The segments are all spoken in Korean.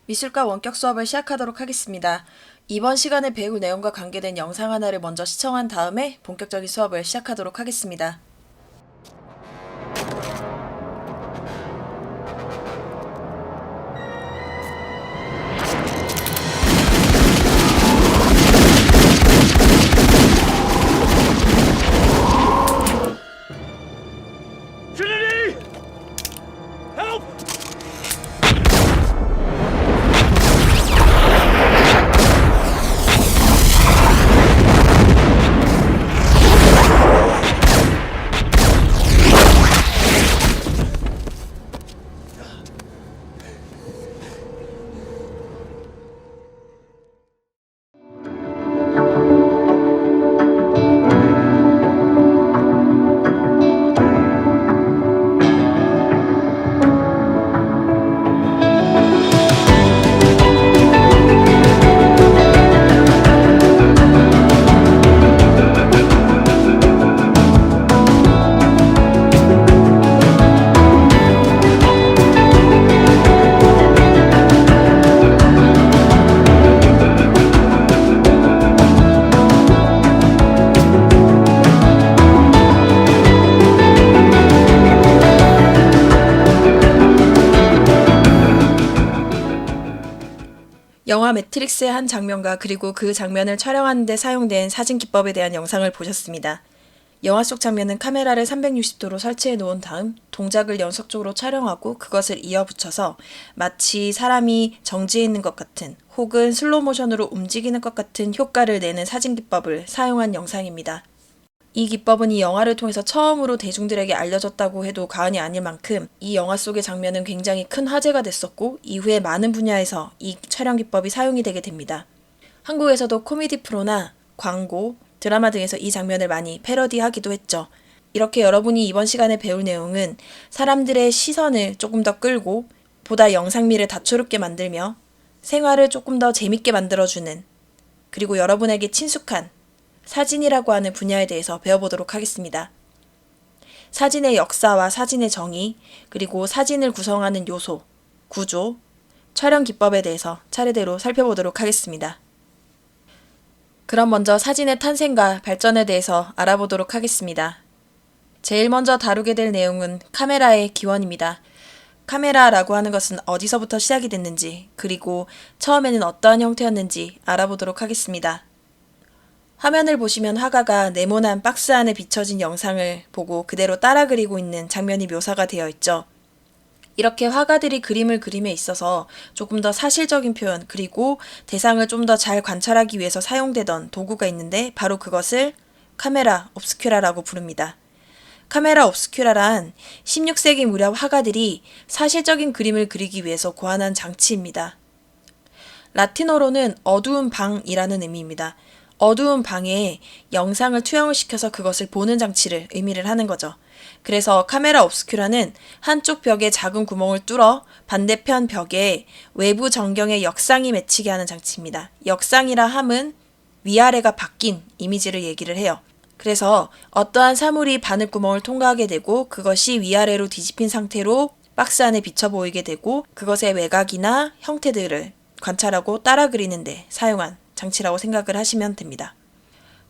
미술과 원격 수업을 시작하도록 하겠습니다. 이번 시간에 배울 내용과 관계된 영상 하나를 먼저 시청한 다음에 본격적인 수업을 시작하도록 하겠습니다. Trinity! Help! 영화 매트릭스의 한 장면과 그리고 그 장면을 촬영하는 데 사용된 사진 기법에 대한 영상을 보셨습니다. 영화 속 장면은 카메라를 360도로 설치해 놓은 다음 동작을 연속적으로 촬영하고 그것을 이어붙여서 마치 사람이 정지해 있는 것 같은 혹은 슬로우 모션으로 움직이는 것 같은 효과를 내는 사진 기법을 사용한 영상입니다. 이 기법은 이 영화를 통해서 처음으로 대중들에게 알려졌다고 해도 과언이 아닐 만큼 이 영화 속의 장면은 굉장히 큰 화제가 됐었고 이후에 많은 분야에서 이 촬영 기법이 사용이 되게 됩니다. 한국에서도 코미디 프로나 광고, 드라마 등에서 이 장면을 많이 패러디하기도 했죠. 이렇게 여러분이 이번 시간에 배울 내용은 사람들의 시선을 조금 더 끌고 보다 영상미를 다채롭게 만들며 생활을 조금 더 재밌게 만들어주는 그리고 여러분에게 친숙한 사진이라고 하는 분야에 대해서 배워보도록 하겠습니다. 사진의 역사와 사진의 정의, 그리고 사진을 구성하는 요소, 구조, 촬영 기법에 대해서 차례대로 살펴보도록 하겠습니다. 그럼 먼저 사진의 탄생과 발전에 대해서 알아보도록 하겠습니다. 제일 먼저 다루게 될 내용은 카메라의 기원입니다. 카메라라고 하는 것은 어디서부터 시작이 됐는지, 그리고 처음에는 어떠한 형태였는지 알아보도록 하겠습니다. 화면을 보시면 화가가 네모난 박스 안에 비춰진 영상을 보고 그대로 따라 그리고 있는 장면이 묘사가 되어 있죠. 이렇게 화가들이 그림을 그림에 있어서 조금 더 사실적인 표현 그리고 대상을 좀 더 잘 관찰하기 위해서 사용되던 도구가 있는데 바로 그것을 카메라 옵스큐라라고 부릅니다. 카메라 옵스큐라란 16세기 무렵 화가들이 사실적인 그림을 그리기 위해서 고안한 장치입니다. 라틴어로는 어두운 방이라는 의미입니다. 어두운 방에 영상을 투영을 시켜서 그것을 보는 장치를 의미를 하는 거죠. 그래서 카메라 옵스큐라는 한쪽 벽에 작은 구멍을 뚫어 반대편 벽에 외부 전경의 역상이 맺히게 하는 장치입니다. 역상이라 함은 위아래가 바뀐 이미지를 얘기를 해요. 그래서 어떠한 사물이 바늘구멍을 통과하게 되고 그것이 위아래로 뒤집힌 상태로 박스 안에 비쳐 보이게 되고 그것의 외곽이나 형태들을 관찰하고 따라 그리는데 사용한 장치라고 생각을 하시면 됩니다.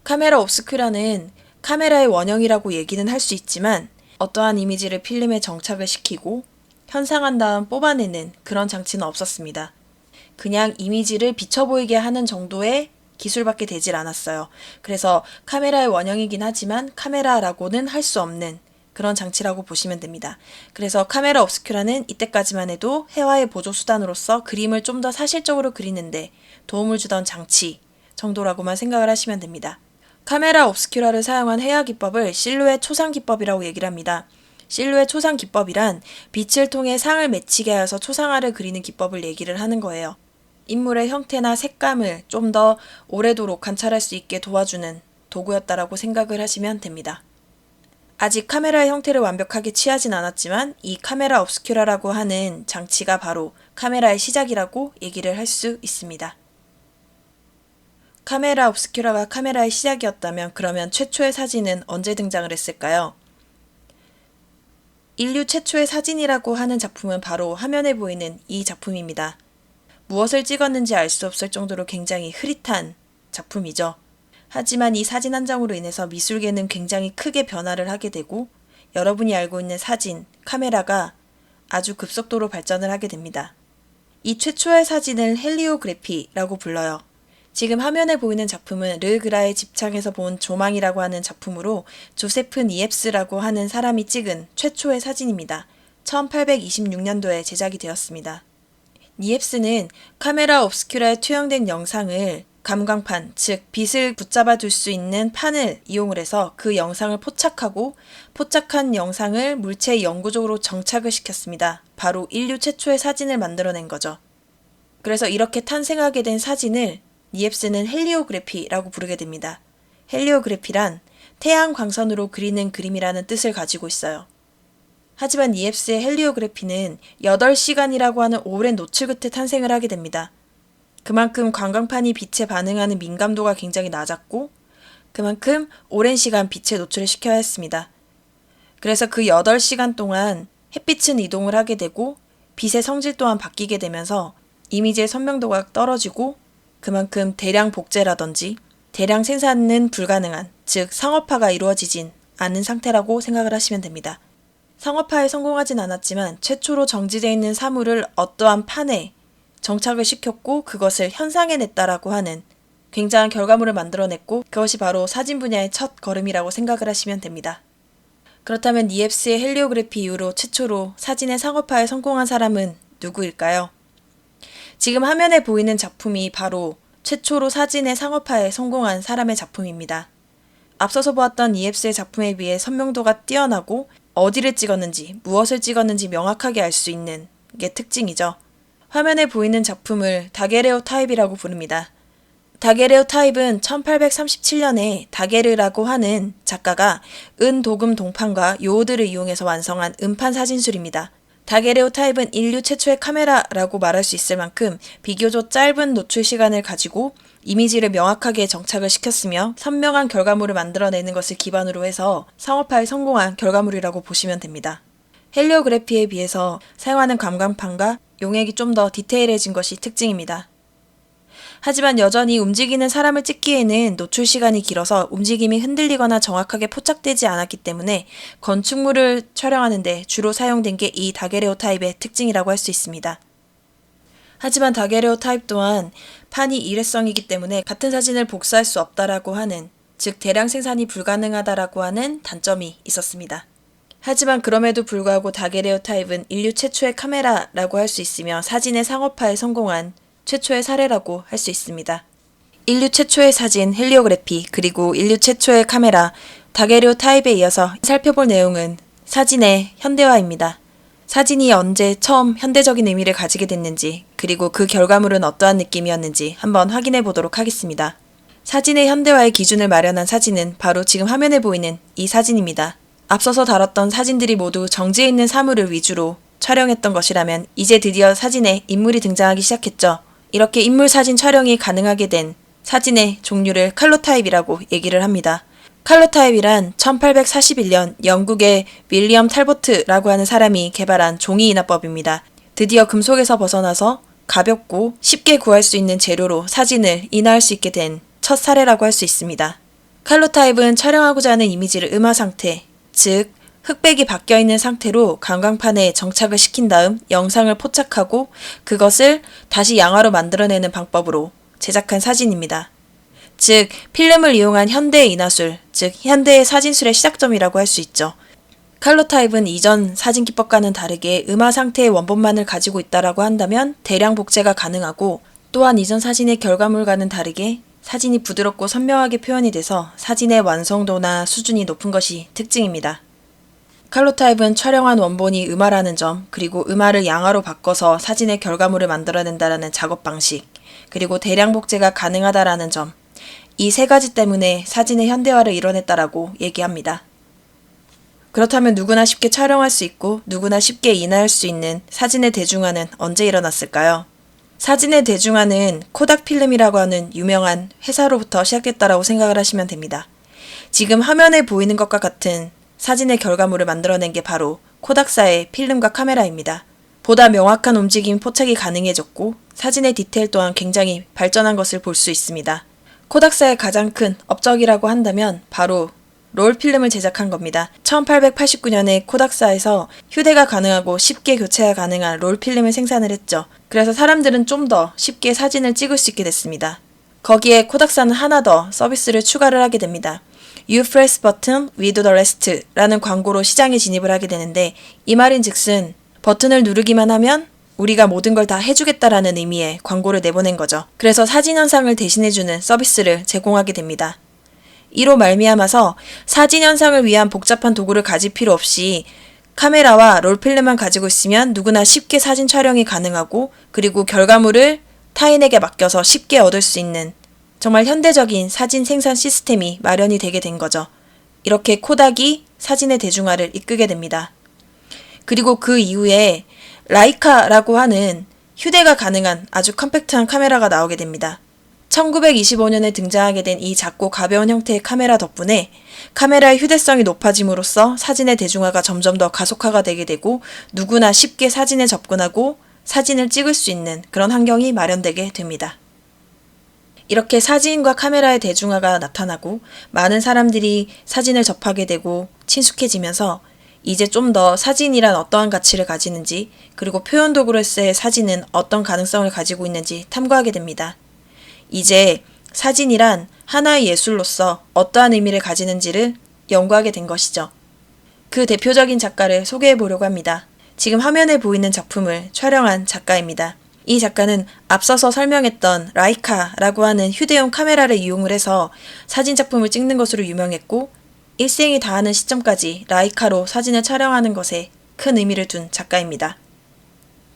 카메라 옵스큐라는 카메라의 원형이라고 얘기는 할 수 있지만 어떠한 이미지를 필름에 정착을 시키고 현상한 다음 뽑아내는 그런 장치는 없었습니다. 그냥 이미지를 비쳐 보이게 하는 정도의 기술밖에 되질 않았어요. 그래서 카메라의 원형이긴 하지만 카메라라고는 할 수 없는 그런 장치라고 보시면 됩니다. 그래서 카메라 옵스큐라는 이때까지만 해도 회화의 보조 수단으로서 그림을 좀 더 사실적으로 그리는데 도움을 주던 장치 정도라고만 생각을 하시면 됩니다. 카메라 옵스큐라를 사용한 회화 기법을 실루엣 초상 기법이라고 얘기를 합니다. 실루엣 초상 기법이란 빛을 통해 상을 맺히게 하여서 초상화를 그리는 기법을 얘기를 하는 거예요. 인물의 형태나 색감을 좀 더 오래도록 관찰할 수 있게 도와주는 도구였다라고 생각을 하시면 됩니다. 아직 카메라의 형태를 완벽하게 취하진 않았지만 이 카메라 옵스큐라라고 하는 장치가 바로 카메라의 시작이라고 얘기를 할 수 있습니다. 카메라 옵스큐라가 카메라의 시작이었다면 그러면 최초의 사진은 언제 등장을 했을까요? 인류 최초의 사진이라고 하는 작품은 바로 화면에 보이는 이 작품입니다. 무엇을 찍었는지 알 수 없을 정도로 굉장히 흐릿한 작품이죠. 하지만 이 사진 한 장으로 인해서 미술계는 굉장히 크게 변화를 하게 되고 여러분이 알고 있는 사진, 카메라가 아주 급속도로 발전을 하게 됩니다. 이 최초의 사진을 헬리오그래피라고 불러요. 지금 화면에 보이는 작품은 르그라의 집창에서 본 조망이라고 하는 작품으로 조세프 니엡스라고 하는 사람이 찍은 최초의 사진입니다. 1826년도에 제작이 되었습니다. 니엡스는 카메라 옵스큐라에 투영된 영상을 감광판, 즉 빛을 붙잡아 둘 수 있는 판을 이용을 해서 그 영상을 포착하고 포착한 영상을 물체에 영구적으로 정착을 시켰습니다. 바로 인류 최초의 사진을 만들어낸 거죠. 그래서 이렇게 탄생하게 된 사진을 니엡스는 헬리오그래피라고 부르게 됩니다. 헬리오그래피란 태양 광선으로 그리는 그림이라는 뜻을 가지고 있어요. 하지만 니엡스의 헬리오그래피는 8시간이라고 하는 오랜 노출 끝에 탄생을 하게 됩니다. 그만큼 관광판이 빛에 반응하는 민감도가 굉장히 낮았고 그만큼 오랜 시간 빛에 노출을 시켜야 했습니다. 그래서 그 8시간 동안 햇빛은 이동을 하게 되고 빛의 성질 또한 바뀌게 되면서 이미지의 선명도가 떨어지고 그만큼 대량 복제라든지 대량 생산은 불가능한, 즉 상업화가 이루어지진 않은 상태라고 생각을 하시면 됩니다. 상업화에 성공하진 않았지만 최초로 정지되어 있는 사물을 어떠한 판에 정착을 시켰고 그것을 현상해냈다라고 하는 굉장한 결과물을 만들어냈고 그것이 바로 사진 분야의 첫 걸음이라고 생각을 하시면 됩니다. 그렇다면 니엡스의 헬리오그래피 이후로 최초로 사진의 상업화에 성공한 사람은 누구일까요? 지금 화면에 보이는 작품이 바로 최초로 사진의 상업화에 성공한 사람의 작품입니다. 앞서서 보았던 니엡스의 작품에 비해 선명도가 뛰어나고 어디를 찍었는지, 무엇을 찍었는지 명확하게 알 수 있는 게 특징이죠. 화면에 보이는 작품을 다게레오타입이라고 부릅니다. 다게레오타입은 1837년에 다게르라고 하는 작가가 은, 도금, 동판과 요오드를 이용해서 완성한 음판 사진술입니다. 다게레오타입은 인류 최초의 카메라라고 말할 수 있을 만큼 비교적 짧은 노출 시간을 가지고 이미지를 명확하게 정착을 시켰으며 선명한 결과물을 만들어내는 것을 기반으로 해서 상업화에 성공한 결과물이라고 보시면 됩니다. 헬리오그래피에 비해서 사용하는 감광판과 용액이 좀 더 디테일해진 것이 특징입니다. 하지만 여전히 움직이는 사람을 찍기에는 노출 시간이 길어서 움직임이 흔들리거나 정확하게 포착되지 않았기 때문에 건축물을 촬영하는 데 주로 사용된 게 이 다게레오타입의 특징이라고 할 수 있습니다. 하지만 다게레오타입 또한 판이 일회성이기 때문에 같은 사진을 복사할 수 없다라고 하는, 즉 대량 생산이 불가능하다라고 하는 단점이 있었습니다. 하지만 그럼에도 불구하고 다게레오타입은 인류 최초의 카메라라고 할 수 있으며 사진의 상업화에 성공한 최초의 사례라고 할 수 있습니다. 인류 최초의 사진 헬리오그래피 그리고 인류 최초의 카메라 다게레오타입에 이어서 살펴볼 내용은 사진의 현대화입니다. 사진이 언제 처음 현대적인 의미를 가지게 됐는지 그리고 그 결과물은 어떠한 느낌이었는지 한번 확인해 보도록 하겠습니다. 사진의 현대화의 기준을 마련한 사진은 바로 지금 화면에 보이는 이 사진입니다. 앞서서 다뤘던 사진들이 모두 정지해 있는 사물을 위주로 촬영했던 것이라면 이제 드디어 사진에 인물이 등장하기 시작했죠. 이렇게 인물 사진 촬영이 가능하게 된 사진의 종류를 칼로타입이라고 얘기를 합니다. 칼로타입이란 1841년 영국의 윌리엄 탈보트라고 하는 사람이 개발한 종이 인화법입니다. 드디어 금속에서 벗어나서 가볍고 쉽게 구할 수 있는 재료로 사진을 인화할 수 있게 된 첫 사례라고 할 수 있습니다. 칼로타입은 촬영하고자 하는 이미지를 음화 상태, 즉 흑백이 바뀌어있는 상태로 감광판에 정착을 시킨 다음 영상을 포착하고 그것을 다시 양화로 만들어내는 방법으로 제작한 사진입니다. 즉 필름을 이용한 현대의 인화술, 즉 현대의 사진술의 시작점이라고 할 수 있죠. 칼로타입은 이전 사진 기법과는 다르게 음화 상태의 원본만을 가지고 있다라고 한다면 대량 복제가 가능하고 또한 이전 사진의 결과물과는 다르게 사진이 부드럽고 선명하게 표현이 돼서 사진의 완성도나 수준이 높은 것이 특징입니다. 칼로타입은 촬영한 원본이 음화라는 점, 그리고 음화를 양화로 바꿔서 사진의 결과물을 만들어낸다라는 작업 방식, 그리고 대량 복제가 가능하다라는 점, 이 세 가지 때문에 사진의 현대화를 이뤄냈다라고 얘기합니다. 그렇다면 누구나 쉽게 촬영할 수 있고 누구나 쉽게 인화할 수 있는 사진의 대중화는 언제 일어났을까요? 사진의 대중화는 코닥 필름이라고 하는 유명한 회사로부터 시작됐다라고 생각을 하시면 됩니다. 지금 화면에 보이는 것과 같은 사진의 결과물을 만들어낸 게 바로 코닥사의 필름과 카메라입니다. 보다 명확한 움직임 포착이 가능해졌고 사진의 디테일 또한 굉장히 발전한 것을 볼 수 있습니다. 코닥사의 가장 큰 업적이라고 한다면 바로 롤필름을 제작한 겁니다. 1889년에 코닥사에서 휴대가 가능하고 쉽게 교체가 가능한 롤필름을 생산을 했죠. 그래서 사람들은 좀 더 쉽게 사진을 찍을 수 있게 됐습니다. 거기에 코닥사는 하나 더 서비스를 추가를 하게 됩니다. You press button, we do the rest 라는 광고로 시장에 진입을 하게 되는데 이 말인 즉슨 버튼을 누르기만 하면 우리가 모든 걸 다 해주겠다라는 의미의 광고를 내보낸 거죠. 그래서 사진 현상을 대신해주는 서비스를 제공하게 됩니다. 이로 말미암아서 사진 현상을 위한 복잡한 도구를 가질 필요 없이 카메라와 롤필름만 가지고 있으면 누구나 쉽게 사진 촬영이 가능하고 그리고 결과물을 타인에게 맡겨서 쉽게 얻을 수 있는 정말 현대적인 사진 생산 시스템이 마련이 되게 된 거죠. 이렇게 코닥이 사진의 대중화를 이끌게 됩니다. 그리고 그 이후에 라이카라고 하는 휴대가 가능한 아주 컴팩트한 카메라가 나오게 됩니다. 1925년에 등장하게 된 이 작고 가벼운 형태의 카메라 덕분에 카메라의 휴대성이 높아짐으로써 사진의 대중화가 점점 더 가속화가 되게 되고 누구나 쉽게 사진에 접근하고 사진을 찍을 수 있는 그런 환경이 마련되게 됩니다. 이렇게 사진과 카메라의 대중화가 나타나고 많은 사람들이 사진을 접하게 되고 친숙해지면서 이제 좀 더 사진이란 어떠한 가치를 가지는지 그리고 표현 도구로서의 사진은 어떤 가능성을 가지고 있는지 탐구하게 됩니다. 이제 사진이란 하나의 예술로서 어떠한 의미를 가지는지를 연구하게 된 것이죠. 그 대표적인 작가를 소개해 보려고 합니다. 지금 화면에 보이는 작품을 촬영한 작가입니다. 이 작가는 앞서서 설명했던 라이카라고 하는 휴대용 카메라를 이용을 해서 사진 작품을 찍는 것으로 유명했고 일생이 다하는 시점까지 라이카로 사진을 촬영하는 것에 큰 의미를 둔 작가입니다.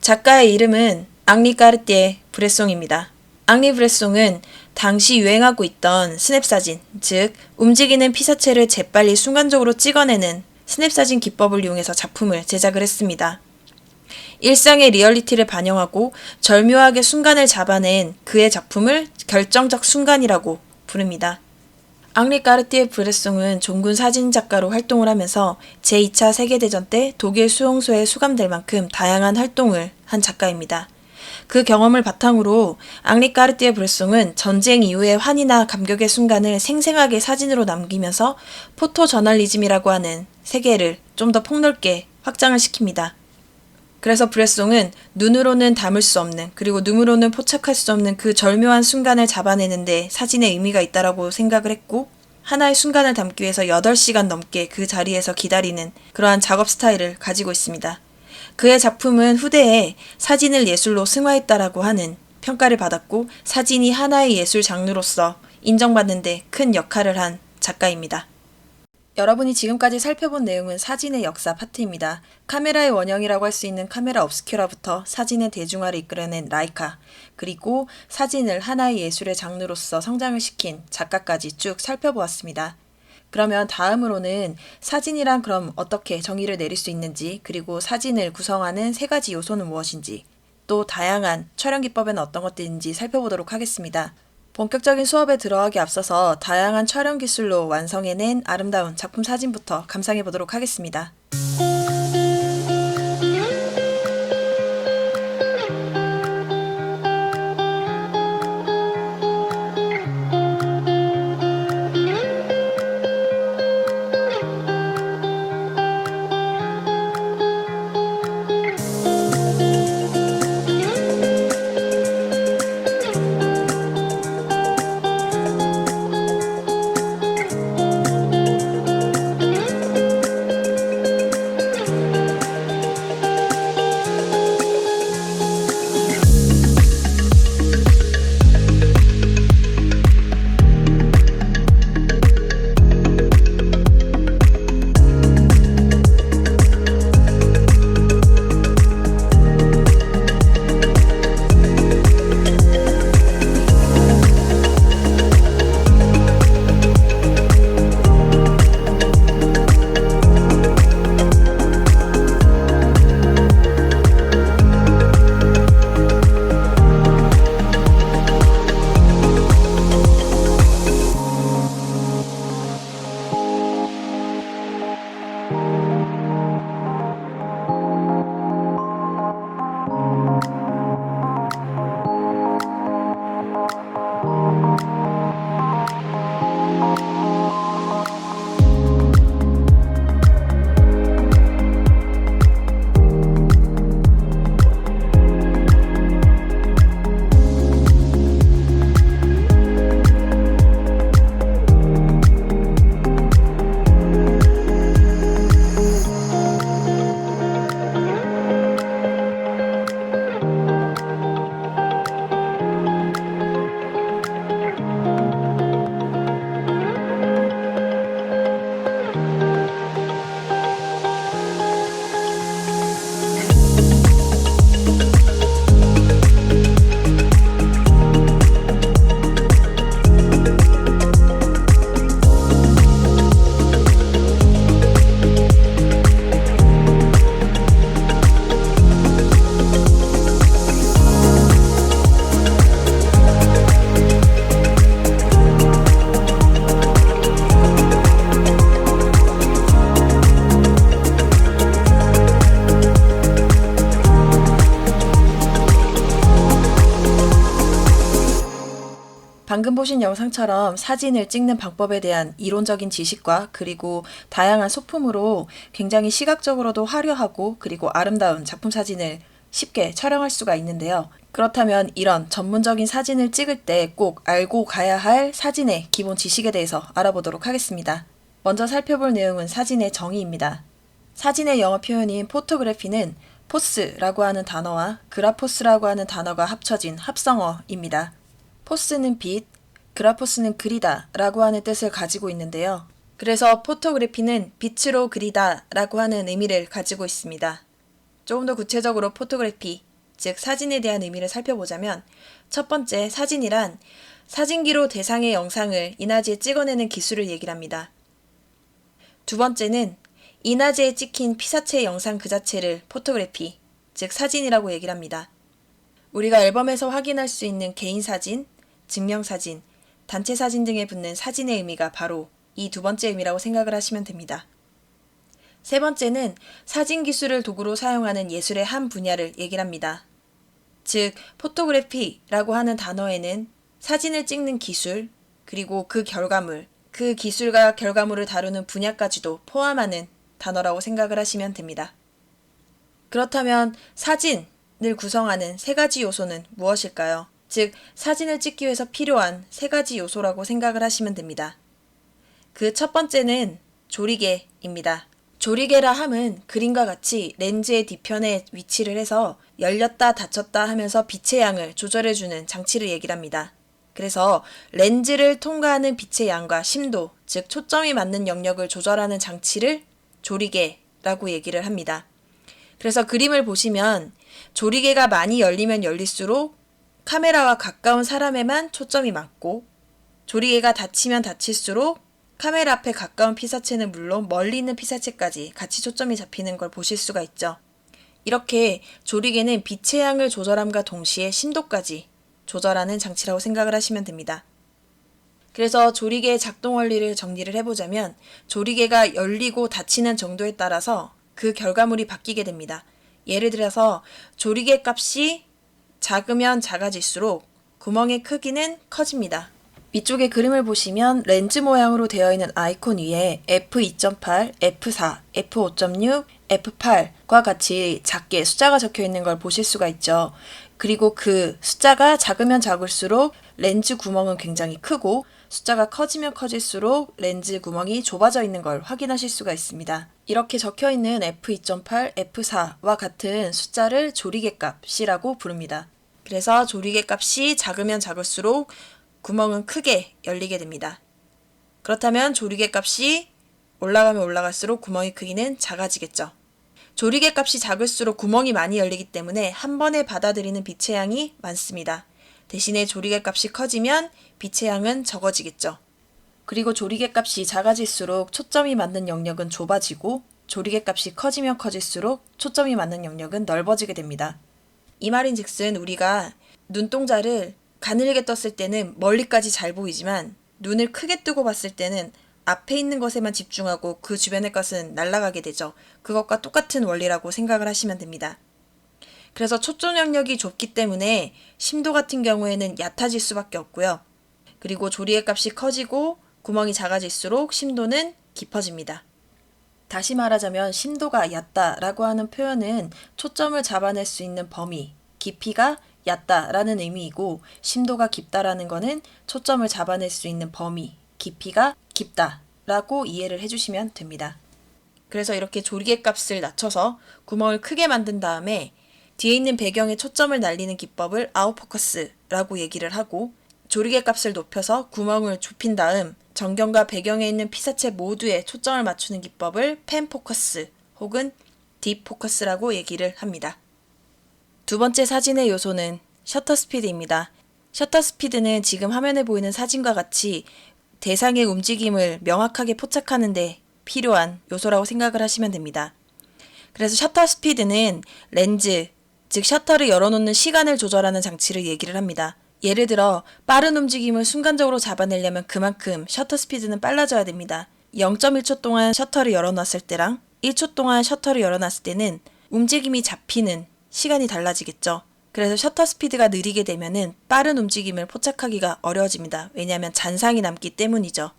작가의 이름은 앙리 까르띠에 브레송입니다. 앙리 브레송은 당시 유행하고 있던 스냅사진, 즉 움직이는 피사체를 재빨리 순간적으로 찍어내는 스냅사진 기법을 이용해서 작품을 제작을 했습니다. 일상의 리얼리티를 반영하고 절묘하게 순간을 잡아낸 그의 작품을 결정적 순간이라고 부릅니다. 앙리 까르띠에 브레송은 종군 사진작가로 활동을 하면서 제2차 세계대전 때 독일 수용소에 수감될 만큼 다양한 활동을 한 작가입니다. 그 경험을 바탕으로 앙리 까르띠에 브레송은 전쟁 이후의 환희나 감격의 순간을 생생하게 사진으로 남기면서 포토저널리즘이라고 하는 세계를 좀 더 폭넓게 확장을 시킵니다. 그래서 브레송은 눈으로는 담을 수 없는 그리고 눈으로는 포착할 수 없는 그 절묘한 순간을 잡아내는데 사진의 의미가 있다라고 생각을 했고 하나의 순간을 담기 위해서 8시간 넘게 그 자리에서 기다리는 그러한 작업 스타일을 가지고 있습니다. 그의 작품은 후대에 사진을 예술로 승화했다라고 하는 평가를 받았고 사진이 하나의 예술 장르로서 인정받는 데 큰 역할을 한 작가입니다. 여러분이 지금까지 살펴본 내용은 사진의 역사 파트입니다. 카메라의 원형이라고 할 수 있는 카메라 obscura부터 사진의 대중화를 이끌어낸 라이카, 그리고 사진을 하나의 예술의 장르로서 성장을 시킨 작가까지 쭉 살펴보았습니다. 그러면 다음으로는 사진이란 그럼 어떻게 정의를 내릴 수 있는지, 그리고 사진을 구성하는 3가지 요소는 무엇인지, 또 다양한 촬영 기법에는 어떤 것들인지 살펴보도록 하겠습니다. 본격적인 수업에 들어가기 앞서서 다양한 촬영 기술로 완성해낸 아름다운 작품 사진부터 감상해 보도록 하겠습니다. 방금 보신 영상처럼 사진을 찍는 방법에 대한 이론적인 지식과 그리고 다양한 소품으로 굉장히 시각적으로도 화려하고 그리고 아름다운 작품 사진을 쉽게 촬영할 수가 있는데요. 그렇다면 이런 전문적인 사진을 찍을 때 꼭 알고 가야 할 사진의 기본 지식에 대해서 알아보도록 하겠습니다. 먼저 살펴볼 내용은 사진의 정의입니다. 사진의 영어 표현인 포토그래피는 포스라고 하는 단어와 그라포스라고 하는 단어가 합쳐진 합성어입니다. 포스는 빛, 그라포스는 그리다 라고 하는 뜻을 가지고 있는데요. 그래서 포토그래피는 빛으로 그리다 라고 하는 의미를 가지고 있습니다. 조금 더 구체적으로 포토그래피, 즉 사진에 대한 의미를 살펴보자면 첫 번째, 사진이란 사진기로 대상의 영상을 이나즈에 찍어내는 기술을 얘기를 합니다. 두 번째는 이나즈에 찍힌 피사체 영상 그 자체를 포토그래피, 즉 사진이라고 얘기를 합니다. 우리가 앨범에서 확인할 수 있는 개인사진, 증명사진, 단체사진 등에 붙는 사진의 의미가 바로 이 두 번째 의미라고 생각을 하시면 됩니다. 세 번째는 사진 기술을 도구로 사용하는 예술의 한 분야를 얘기를 합니다. 즉, 포토그래피라고 하는 단어에는 사진을 찍는 기술, 그리고 그 결과물, 그 기술과 결과물을 다루는 분야까지도 포함하는 단어라고 생각을 하시면 됩니다. 그렇다면 사진을 구성하는 세 가지 요소는 무엇일까요? 즉, 사진을 찍기 위해서 필요한 세 가지 요소라고 생각을 하시면 됩니다. 그 첫 번째는 조리개입니다. 조리개라 함은 그림과 같이 렌즈의 뒤편에 위치를 해서 열렸다 닫혔다 하면서 빛의 양을 조절해주는 장치를 얘기를 합니다. 그래서 렌즈를 통과하는 빛의 양과 심도, 즉 초점이 맞는 영역을 조절하는 장치를 조리개라고 얘기를 합니다. 그래서 그림을 보시면 조리개가 많이 열리면 열릴수록 카메라와 가까운 사람에만 초점이 맞고, 조리개가 닫히면 닫힐수록 카메라 앞에 가까운 피사체는 물론 멀리 있는 피사체까지 같이 초점이 잡히는 걸 보실 수가 있죠. 이렇게 조리개는 빛의 양을 조절함과 동시에 심도까지 조절하는 장치라고 생각을 하시면 됩니다. 그래서 조리개의 작동 원리를 정리를 해보자면 조리개가 열리고 닫히는 정도에 따라서 그 결과물이 바뀌게 됩니다. 예를 들어서 조리개 값이 작으면 작아질수록 구멍의 크기는 커집니다. 위쪽에 그림을 보시면 렌즈 모양으로 되어 있는 아이콘 위에 f2.8, f4, f5.6, f8과 같이 작게 숫자가 적혀 있는 걸 보실 수가 있죠. 그리고 그 숫자가 작으면 작을수록 렌즈 구멍은 굉장히 크고 숫자가 커지면 커질수록 렌즈 구멍이 좁아져 있는 걸 확인하실 수가 있습니다. 이렇게 적혀 있는 f2.8, f4와 같은 숫자를 조리개 값이라고 부릅니다. 그래서 조리개 값이 작으면 작을수록 구멍은 크게 열리게 됩니다. 그렇다면 조리개 값이 올라가면 올라갈수록 구멍의 크기는 작아지겠죠. 조리개 값이 작을수록 구멍이 많이 열리기 때문에 한 번에 받아들이는 빛의 양이 많습니다. 대신에 조리개 값이 커지면 빛의 양은 적어지겠죠. 그리고 조리개 값이 작아질수록 초점이 맞는 영역은 좁아지고 조리개 값이 커지면 커질수록 초점이 맞는 영역은 넓어지게 됩니다. 이 말인즉슨 우리가 눈동자를 가늘게 떴을 때는 멀리까지 잘 보이지만 눈을 크게 뜨고 봤을 때는 앞에 있는 것에만 집중하고 그 주변의 것은 날아가게 되죠. 그것과 똑같은 원리라고 생각을 하시면 됩니다. 그래서 초점 영역이 좁기 때문에 심도 같은 경우에는 얕아질 수밖에 없고요. 그리고 조리개 값이 커지고 구멍이 작아질수록 심도는 깊어집니다. 다시 말하자면 심도가 얕다라고 하는 표현은 초점을 잡아낼 수 있는 범위, 깊이가 얕다라는 의미이고 심도가 깊다라는 것은 초점을 잡아낼 수 있는 범위, 깊이가 깊다라고 이해를 해주시면 됩니다. 그래서 이렇게 조리개 값을 낮춰서 구멍을 크게 만든 다음에 뒤에 있는 배경에 초점을 날리는 기법을 아웃포커스라고 얘기를 하고 조리개 값을 높여서 구멍을 좁힌 다음 전경과 배경에 있는 피사체 모두에 초점을 맞추는 기법을 펜포커스 혹은 딥포커스라고 얘기를 합니다. 두 번째 사진의 요소는 셔터 스피드입니다. 셔터 스피드는 지금 화면에 보이는 사진과 같이 대상의 움직임을 명확하게 포착하는 데 필요한 요소라고 생각을 하시면 됩니다. 그래서 셔터 스피드는 렌즈, 즉 셔터를 열어놓는 시간을 조절하는 장치를 얘기를 합니다. 예를 들어 빠른 움직임을 순간적으로 잡아내려면 그만큼 셔터 스피드는 빨라져야 됩니다. 0.1초 동안 셔터를 열어놨을 때랑 1초 동안 셔터를 열어놨을 때는 움직임이 잡히는 시간이 달라지겠죠. 그래서 셔터 스피드가 느리게 되면은 빠른 움직임을 포착하기가 어려워집니다. 왜냐하면 잔상이 남기 때문이죠.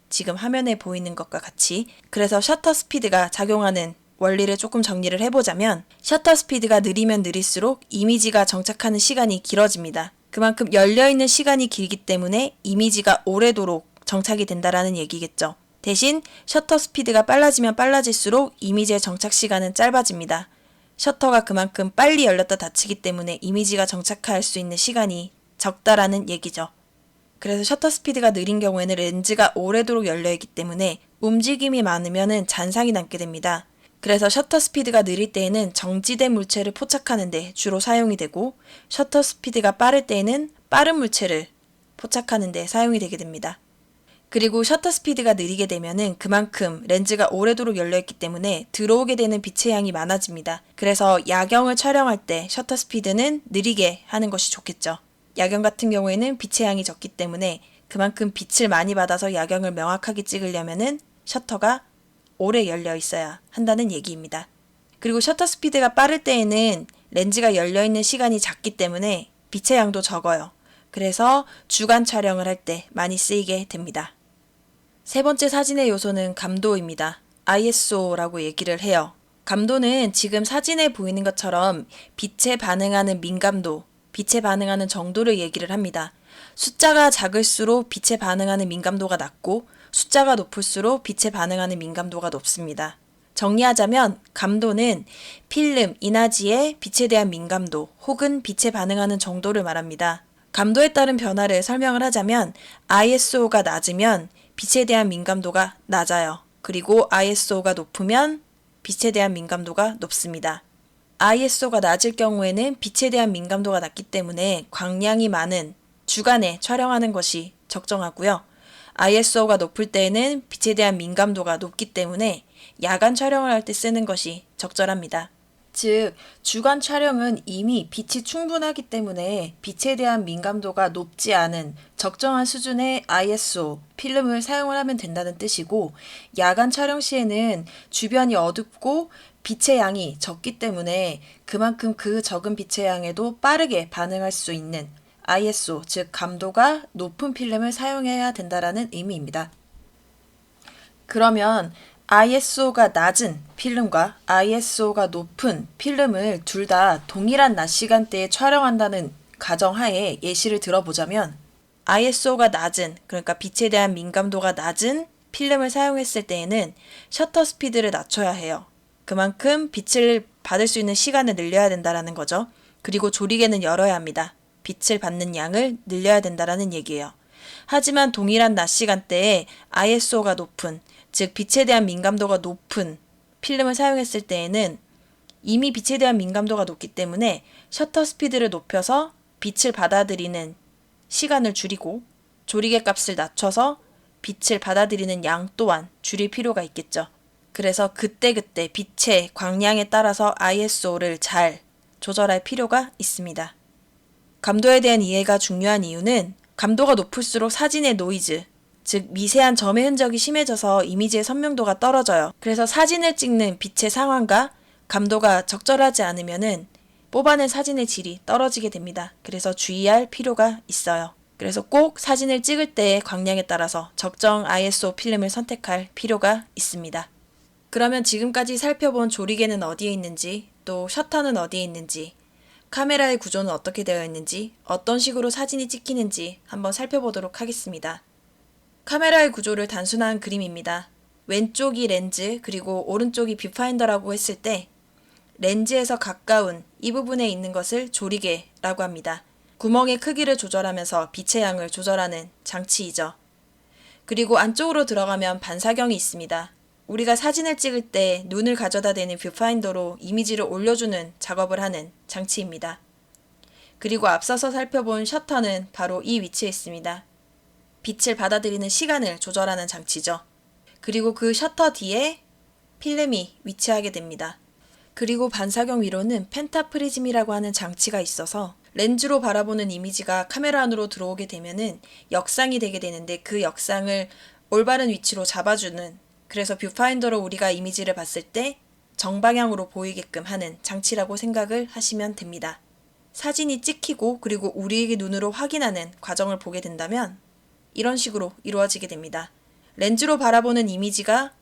지금 화면에 보이는 것과 같이. 그래서 셔터 스피드가 작용하는 원리를 조금 정리를 해보자면 셔터 스피드가 느리면 느릴수록 이미지가 정착하는 시간이 길어집니다. 그만큼 열려있는 시간이 길기 때문에 이미지가 오래도록 정착이 된다라는 얘기겠죠. 대신 셔터 스피드가 빨라지면 빨라질수록 이미지의 정착 시간은 짧아집니다. 셔터가 그만큼 빨리 열렸다 닫히기 때문에 이미지가 정착할 수 있는 시간이 적다라는 얘기죠. 그래서 셔터 스피드가 느린 경우에는 렌즈가 오래도록 열려있기 때문에 움직임이 많으면 잔상이 남게 됩니다. 그래서 셔터 스피드가 느릴 때에는 정지된 물체를 포착하는 데 주로 사용이 되고 셔터 스피드가 빠를 때에는 빠른 물체를 포착하는 데 사용이 되게 됩니다. 그리고 셔터 스피드가 느리게 되면은 그만큼 렌즈가 오래도록 열려있기 때문에 들어오게 되는 빛의 양이 많아집니다. 그래서 야경을 촬영할 때 셔터 스피드는 느리게 하는 것이 좋겠죠. 야경 같은 경우에는 빛의 양이 적기 때문에 그만큼 빛을 많이 받아서 야경을 명확하게 찍으려면은 셔터가 오래 열려 있어야 한다는 얘기입니다. 그리고 셔터 스피드가 빠를 때에는 렌즈가 열려있는 시간이 작기 때문에 빛의 양도 적어요. 그래서 주간 촬영을 할 때 많이 쓰이게 됩니다. 세 번째 사진의 요소는 감도입니다. ISO라고 얘기를 해요. 감도는 지금 사진에 보이는 것처럼 빛에 반응하는 민감도, 빛에 반응하는 정도를 얘기를 합니다. 숫자가 작을수록 빛에 반응하는 민감도가 낮고 숫자가 높을수록 빛에 반응하는 민감도가 높습니다. 정리하자면 감도는 필름, 인화지의 빛에 대한 민감도 혹은 빛에 반응하는 정도를 말합니다. 감도에 따른 변화를 설명을 하자면 ISO가 낮으면 빛에 대한 민감도가 낮아요. 그리고 ISO가 높으면 빛에 대한 민감도가 높습니다. ISO가 낮을 경우에는 빛에 대한 민감도가 낮기 때문에 광량이 많은 주간에 촬영하는 것이 적정하고요. ISO가 높을 때에는 빛에 대한 민감도가 높기 때문에 야간 촬영을 할 때 쓰는 것이 적절합니다. 즉, 주간 촬영은 이미 빛이 충분하기 때문에 빛에 대한 민감도가 높지 않은 적정한 수준의 ISO 필름을 사용을 하면 된다는 뜻이고, 야간 촬영 시에는 주변이 어둡고 빛의 양이 적기 때문에 그만큼 그 적은 빛의 양에도 빠르게 반응할 수 있는 ISO, 즉 감도가 높은 필름을 사용해야 된다라는 의미입니다. 그러면 ISO가 낮은 필름과 ISO가 높은 필름을 둘 다 동일한 낮 시간대에 촬영한다는 가정하에 예시를 들어보자면 ISO가 낮은, 그러니까 빛에 대한 민감도가 낮은 필름을 사용했을 때에는 셔터 스피드를 낮춰야 해요. 그만큼 빛을 받을 수 있는 시간을 늘려야 된다는 거죠. 그리고 조리개는 열어야 합니다. 빛을 받는 양을 늘려야 된다는 얘기예요. 하지만 동일한 낮 시간대에 ISO가 높은, 즉 빛에 대한 민감도가 높은 필름을 사용했을 때에는 이미 빛에 대한 민감도가 높기 때문에 셔터 스피드를 높여서 빛을 받아들이는 시간을 줄이고 조리개 값을 낮춰서 빛을 받아들이는 양 또한 줄일 필요가 있겠죠. 그래서 그때그때 빛의 광량에 따라서 ISO를 잘 조절할 필요가 있습니다. 감도에 대한 이해가 중요한 이유는 감도가 높을수록 사진의 노이즈, 즉 미세한 점의 흔적이 심해져서 이미지의 선명도가 떨어져요. 그래서 사진을 찍는 빛의 상황과 감도가 적절하지 않으면은 뽑아낸 사진의 질이 떨어지게 됩니다. 그래서 주의할 필요가 있어요. 그래서 꼭 사진을 찍을 때의 광량에 따라서 적정 ISO 필름을 선택할 필요가 있습니다. 그러면 지금까지 살펴본 조리개는 어디에 있는지, 또 셔터는 어디에 있는지, 카메라의 구조는 어떻게 되어 있는지, 어떤 식으로 사진이 찍히는지 한번 살펴보도록 하겠습니다. 카메라의 구조를 단순한 그림입니다. 왼쪽이 렌즈, 그리고 오른쪽이 뷰파인더라고 했을 때 렌즈에서 가까운 이 부분에 있는 것을 조리개라고 합니다. 구멍의 크기를 조절하면서 빛의 양을 조절하는 장치이죠. 그리고 안쪽으로 들어가면 반사경이 있습니다. 우리가 사진을 찍을 때 눈을 가져다 대는 뷰파인더로 이미지를 올려주는 작업을 하는 장치입니다. 그리고 앞서서 살펴본 셔터는 바로 이 위치에 있습니다. 빛을 받아들이는 시간을 조절하는 장치죠. 그리고 그 셔터 뒤에 필름이 위치하게 됩니다. 그리고 반사경 위로는 펜타프리즘이라고 하는 장치가 있어서 렌즈로 바라보는 이미지가 카메라 안으로 들어오게 되면은 역상이 되게 되는데 그 역상을 올바른 위치로 잡아주는, 그래서 뷰파인더로 우리가 이미지를 봤을 때 정방향으로 보이게끔 하는 장치라고 생각을 하시면 됩니다. 사진이 찍히고 그리고 우리에게 눈으로 확인하는 과정을 보게 된다면 이런 식으로 이루어지게 됩니다. 렌즈로 바라보는 이미지가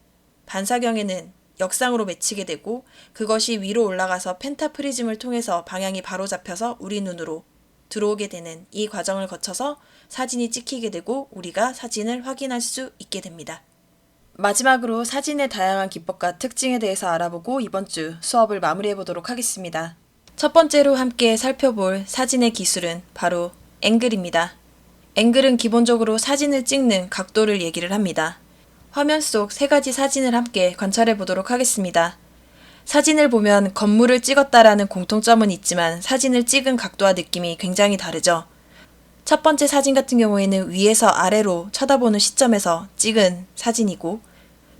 반사경에는 역상으로 맺히게 되고 그것이 위로 올라가서 펜타프리즘을 통해서 방향이 바로 잡혀서 우리 눈으로 들어오게 되는 이 과정을 거쳐서 사진이 찍히게 되고 우리가 사진을 확인할 수 있게 됩니다. 마지막으로 사진의 다양한 기법과 특징에 대해서 알아보고 이번 주 수업을 마무리해 보도록 하겠습니다. 첫 번째로 함께 살펴볼 사진의 기술은 바로 앵글입니다. 앵글은 기본적으로 사진을 찍는 각도를 얘기를 합니다. 화면 속 세 가지 사진을 함께 관찰해 보도록 하겠습니다. 사진을 보면 건물을 찍었다라는 공통점은 있지만 사진을 찍은 각도와 느낌이 굉장히 다르죠. 첫 번째 사진 같은 경우에는 위에서 아래로 쳐다보는 시점에서 찍은 사진이고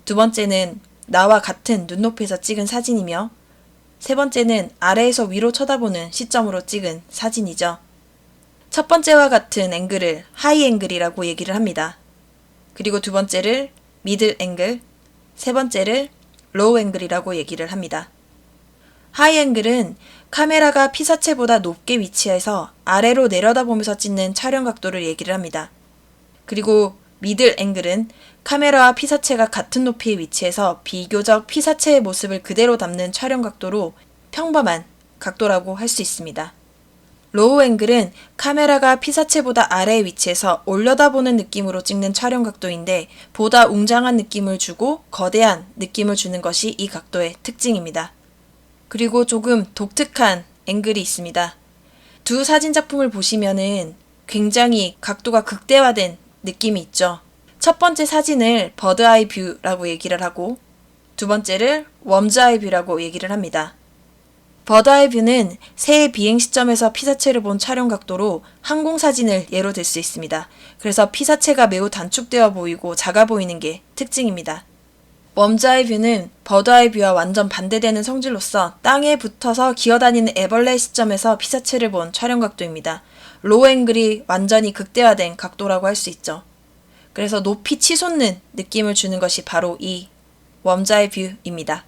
두 번째는 나와 같은 눈높이에서 찍은 사진이며 세 번째는 아래에서 위로 쳐다보는 시점으로 찍은 사진이죠. 첫 번째와 같은 앵글을 하이 앵글이라고 얘기를 합니다. 그리고 두 번째를 미들 앵글, 세 번째를 로우 앵글이라고 얘기를 합니다. 하이 앵글은 카메라가 피사체보다 높게 위치해서 아래로 내려다보면서 찍는 촬영 각도를 얘기를 합니다. 그리고 미들 앵글은 카메라와 피사체가 같은 높이에 위치해서 비교적 피사체의 모습을 그대로 담는 촬영 각도로 평범한 각도라고 할 수 있습니다. 로우 앵글은 카메라가 피사체보다 아래에 위치해서 올려다보는 느낌으로 찍는 촬영 각도인데 보다 웅장한 느낌을 주고 거대한 느낌을 주는 것이 이 각도의 특징입니다. 그리고 조금 독특한 앵글이 있습니다. 두 사진 작품을 보시면은 굉장히 각도가 극대화된 느낌이 있죠. 첫 번째 사진을 버드 아이 뷰라고 얘기를 하고 두 번째를 웜즈 아이 뷰라고 얘기를 합니다. 버드 아이 뷰는 새의 비행 시점에서 피사체를 본 촬영 각도로 항공사진을 예로 들 수 있습니다. 그래서 피사체가 매우 단축되어 보이고 작아 보이는 게 특징입니다. 웜즈 아이 뷰는 버드 아이 뷰와 완전 반대되는 성질로서 땅에 붙어서 기어다니는 애벌레 시점에서 피사체를 본 촬영 각도입니다. 로우 앵글이 완전히 극대화된 각도라고 할 수 있죠. 그래서 높이 치솟는 느낌을 주는 것이 바로 이 웜즈 아이 뷰입니다.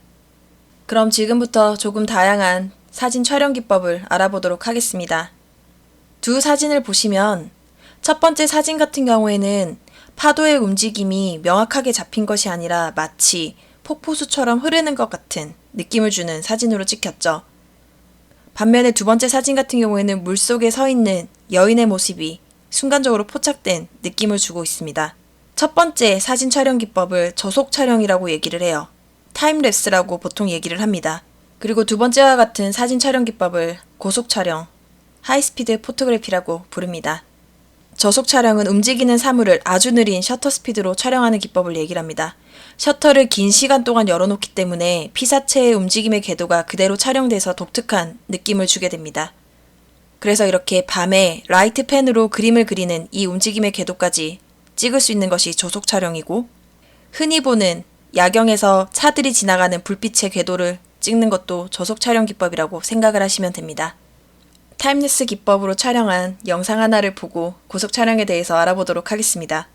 그럼 지금부터 조금 다양한 사진 촬영 기법을 알아보도록 하겠습니다. 두 사진을 보시면 첫 번째 사진 같은 경우에는 파도의 움직임이 명확하게 잡힌 것이 아니라 마치 폭포수처럼 흐르는 것 같은 느낌을 주는 사진으로 찍혔죠. 반면에 두 번째 사진 같은 경우에는 물속에 서 있는 여인의 모습이 순간적으로 포착된 느낌을 주고 있습니다. 첫 번째 사진 촬영 기법을 저속 촬영이라고 얘기를 해요. 타임랩스라고 보통 얘기를 합니다. 그리고 두 번째와 같은 사진 촬영 기법을 고속 촬영, 하이스피드 포토그래피라고 부릅니다. 저속 촬영은 움직이는 사물을 아주 느린 셔터 스피드로 촬영하는 기법을 얘기를 합니다. 셔터를 긴 시간 동안 열어놓기 때문에 피사체의 움직임의 궤도가 그대로 촬영돼서 독특한 느낌을 주게 됩니다. 그래서 이렇게 밤에 라이트 펜으로 그림을 그리는 이 움직임의 궤도까지 찍을 수 있는 것이 저속 촬영이고 흔히 보는 야경에서 차들이 지나가는 불빛의 궤도를 찍는 것도 저속 촬영 기법이라고 생각을 하시면 됩니다. 타임랩스 기법으로 촬영한 영상 하나를 보고 고속 촬영에 대해서 알아보도록 하겠습니다.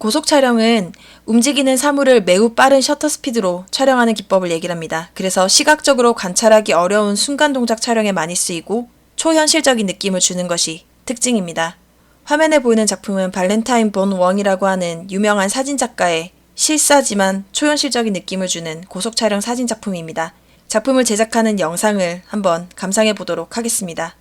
고속 촬영은 움직이는 사물을 매우 빠른 셔터 스피드로 촬영하는 기법을 얘기를 합니다. 그래서 시각적으로 관찰하기 어려운 순간 동작 촬영에 많이 쓰이고 초현실적인 느낌을 주는 것이 특징입니다. 화면에 보이는 작품은 발렌타인 본 웡이라고 하는 유명한 사진작가의 실사지만 초현실적인 느낌을 주는 고속 촬영 사진 작품입니다. 작품을 제작하는 영상을 한번 감상해 보도록 하겠습니다.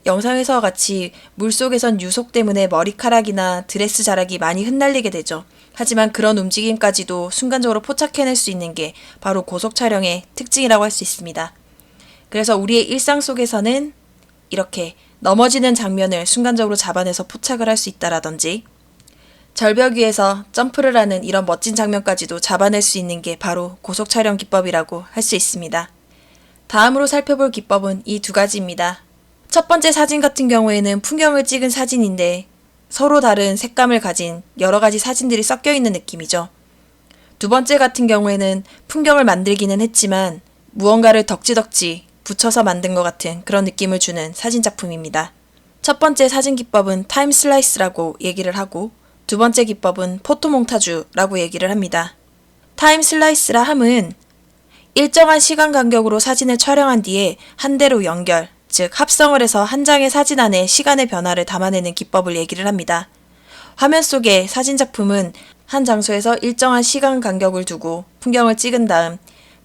영상에서와 같이 물속에선 유속 때문에 머리카락이나 드레스 자락이 많이 흩날리게 되죠. 하지만 그런 움직임까지도 순간적으로 포착해낼 수 있는 게 바로 고속 촬영의 특징이라고 할 수 있습니다. 그래서 우리의 일상 속에서는 이렇게 넘어지는 장면을 순간적으로 잡아내서 포착을 할 수 있다라든지 절벽 위에서 점프를 하는 이런 멋진 장면까지도 잡아낼 수 있는 게 바로 고속 촬영 기법이라고 할 수 있습니다. 다음으로 살펴볼 기법은 이 두 가지입니다. 첫 번째 사진 같은 경우에는 풍경을 찍은 사진인데 서로 다른 색감을 가진 여러 가지 사진들이 섞여 있는 느낌이죠. 두 번째 같은 경우에는 풍경을 만들기는 했지만 무언가를 덕지덕지 붙여서 만든 것 같은 그런 느낌을 주는 사진 작품입니다. 첫 번째 사진 기법은 타임 슬라이스라고 얘기를 하고 두 번째 기법은 포토 몽타주라고 얘기를 합니다. 타임 슬라이스라 함은 일정한 시간 간격으로 사진을 촬영한 뒤에 한 대로 연결, 즉 합성을 해서 한 장의 사진 안에 시간의 변화를 담아내는 기법을 얘기를 합니다. 화면 속의 사진 작품은 한 장소에서 일정한 시간 간격을 두고 풍경을 찍은 다음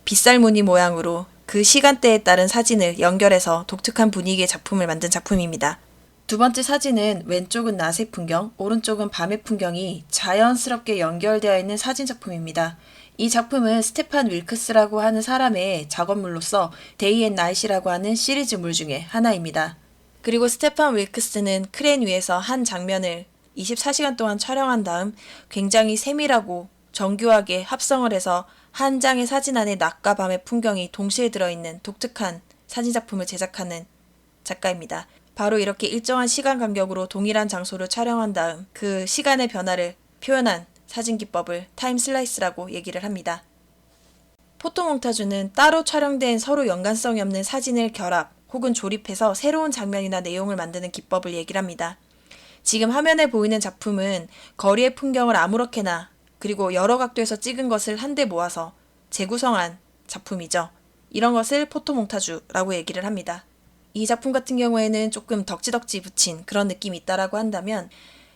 빗살 무늬 모양으로 그 시간대에 따른 사진을 연결해서 독특한 분위기의 작품을 만든 작품입니다. 두 번째 사진은 왼쪽은 낮의 풍경, 오른쪽은 밤의 풍경이 자연스럽게 연결되어 있는 사진 작품입니다. 이 작품은 스테판 윌크스라고 하는 사람의 작업물로서 데이 앤 나잇이라고 하는 시리즈물 중에 하나입니다. 그리고 스테판 윌크스는 크레인 위에서 한 장면을 24시간 동안 촬영한 다음 굉장히 세밀하고 정교하게 합성을 해서 한 장의 사진 안에 낮과 밤의 풍경이 동시에 들어있는 독특한 사진 작품을 제작하는 작가입니다. 바로 이렇게 일정한 시간 간격으로 동일한 장소를 촬영한 다음 그 시간의 변화를 표현한 사진 기법을 타임 슬라이스라고 얘기를 합니다. 포토 몽타주는 따로 촬영된 서로 연관성이 없는 사진을 결합 혹은 조립해서 새로운 장면이나 내용을 만드는 기법을 얘기를 합니다. 지금 화면에 보이는 작품은 거리의 풍경을 아무렇게나 그리고 여러 각도에서 찍은 것을 한데 모아서 재구성한 작품이죠. 이런 것을 포토 몽타주라고 얘기를 합니다. 이 작품 같은 경우에는 조금 덕지덕지 붙인 그런 느낌이 있다라고 한다면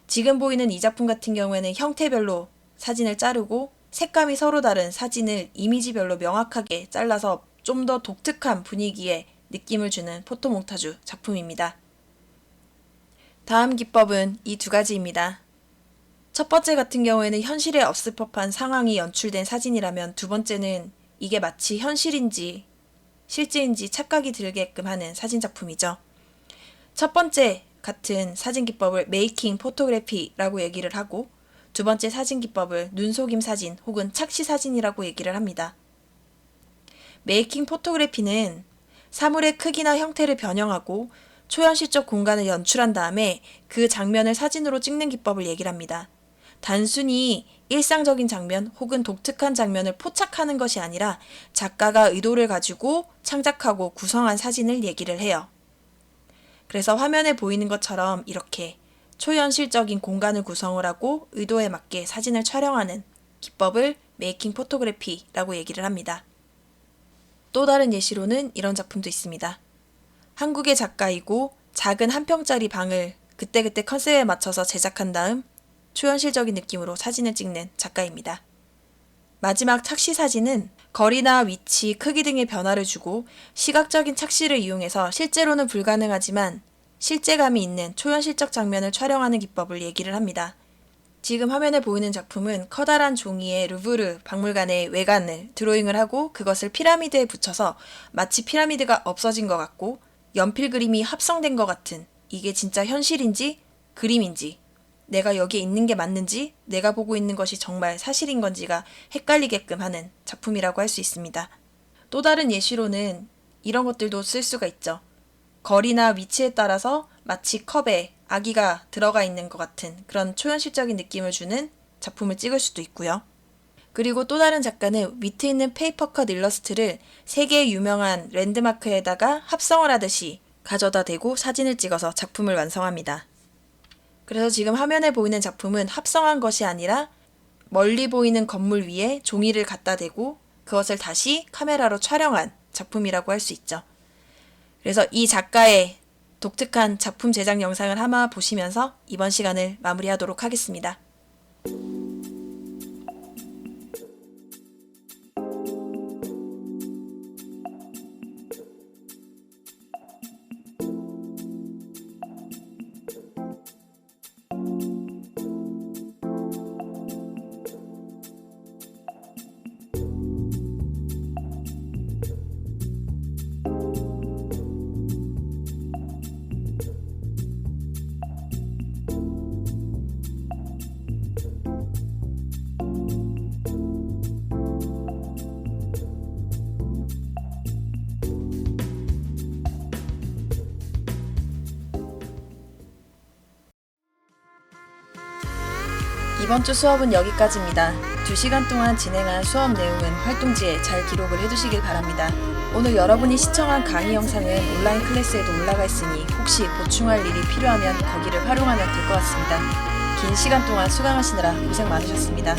지금 보이는 이 작품 같은 경우에는 형태별로 사진을 자르고 색감이 서로 다른 사진을 이미지별로 명확하게 잘라서 좀 더 독특한 분위기의 느낌을 주는 포토 몽타주 작품입니다. 다음 기법은 이 두 가지입니다. 첫 번째 같은 경우에는 현실에 없을 법한 상황이 연출된 사진이라면 두 번째는 이게 마치 현실인지 실제인지 착각이 들게끔 하는 사진 작품이죠. 첫 번째 같은 사진 기법을 메이킹 포토그래피라고 얘기를 하고 두 번째 사진 기법을 눈속임 사진 혹은 착시 사진이라고 얘기를 합니다. 메이킹 포토그래피는 사물의 크기나 형태를 변형하고 초현실적 공간을 연출한 다음에 그 장면을 사진으로 찍는 기법을 얘기를 합니다. 단순히 일상적인 장면 혹은 독특한 장면을 포착하는 것이 아니라 작가가 의도를 가지고 창작하고 구성한 사진을 얘기를 해요. 그래서 화면에 보이는 것처럼 이렇게 초현실적인 공간을 구성을 하고 의도에 맞게 사진을 촬영하는 기법을 메이킹 포토그래피라고 얘기를 합니다. 또 다른 예시로는 이런 작품도 있습니다. 한국의 작가이고 작은 한 평짜리 방을 그때그때 컨셉에 맞춰서 제작한 다음 초현실적인 느낌으로 사진을 찍는 작가입니다. 마지막 착시 사진은 거리나 위치, 크기 등의 변화를 주고 시각적인 착시를 이용해서 실제로는 불가능하지만 실제감이 있는 초현실적 장면을 촬영하는 기법을 얘기를 합니다. 지금 화면에 보이는 작품은 커다란 종이에 루브르 박물관의 외관을 드로잉을 하고 그것을 피라미드에 붙여서 마치 피라미드가 없어진 것 같고 연필 그림이 합성된 것 같은, 이게 진짜 현실인지 그림인지, 내가 여기에 있는 게 맞는지, 내가 보고 있는 것이 정말 사실인 건지가 헷갈리게끔 하는 작품이라고 할 수 있습니다. 또 다른 예시로는 이런 것들도 쓸 수가 있죠. 거리나 위치에 따라서 마치 컵에 아기가 들어가 있는 것 같은 그런 초현실적인 느낌을 주는 작품을 찍을 수도 있고요. 그리고 또 다른 작가는 밑에 있는 페이퍼컷 일러스트를 세 개의 유명한 랜드마크에다가 합성을 하듯이 가져다 대고 사진을 찍어서 작품을 완성합니다. 그래서 지금 화면에 보이는 작품은 합성한 것이 아니라 멀리 보이는 건물 위에 종이를 갖다 대고 그것을 다시 카메라로 촬영한 작품이라고 할 수 있죠. 그래서 이 작가의 독특한 작품 제작 영상을 한번 보시면서 이번 시간을 마무리하도록 하겠습니다. 이번 주 수업은 여기까지입니다. 2시간 동안 진행한 수업 내용은 활동지에 잘 기록을 해두시길 바랍니다. 오늘 여러분이 시청한 강의 영상은 온라인 클래스에도 올라가 있으니 혹시 보충할 일이 필요하면 거기를 활용하면 될 것 같습니다. 긴 시간 동안 수강하시느라 고생 많으셨습니다.